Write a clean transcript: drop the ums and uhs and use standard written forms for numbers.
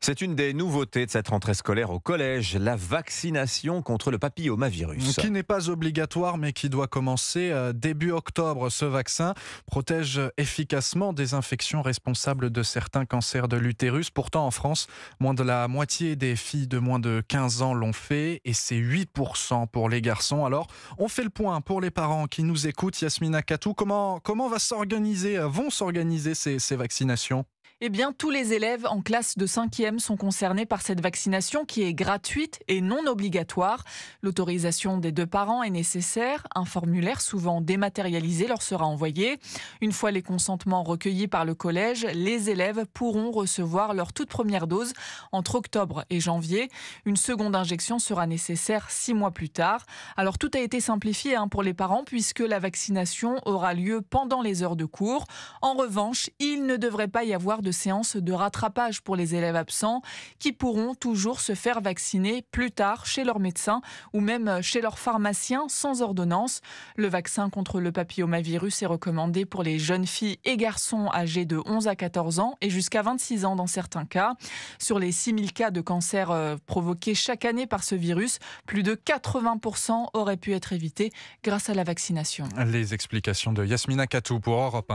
C'est une des nouveautés de cette rentrée scolaire au collège, la vaccination contre le papillomavirus. Qui n'est pas obligatoire mais qui doit commencer début octobre. Ce vaccin protège efficacement des infections responsables de certains cancers de l'utérus. Pourtant en France, moins de la moitié des filles de moins de 15 ans l'ont fait et c'est 8% pour les garçons. Alors on fait le point pour les parents qui nous écoutent. Yasmina Katou, comment vont s'organiser ces vaccinations ? Eh bien, tous les élèves en classe de 5e sont concernés par cette vaccination qui est gratuite et non obligatoire. L'autorisation des 2 parents est nécessaire. Un formulaire souvent dématérialisé leur sera envoyé. Une fois les consentements recueillis par le collège, les élèves pourront recevoir leur toute première dose entre octobre et janvier. Une seconde injection sera nécessaire 6 mois plus tard. Alors tout a été simplifié pour les parents puisque la vaccination aura lieu pendant les heures de cours. En revanche, il ne devrait pas y avoir de séance de rattrapage pour les élèves absents qui pourront toujours se faire vacciner plus tard chez leur médecin ou même chez leur pharmacien sans ordonnance. Le vaccin contre le papillomavirus est recommandé pour les jeunes filles et garçons âgés de 11 à 14 ans et jusqu'à 26 ans dans certains cas. Sur les 6000 cas de cancer provoqués chaque année par ce virus, plus de 80% auraient pu être évités grâce à la vaccination. Les explications de Yasmina Katou pour Europe 1.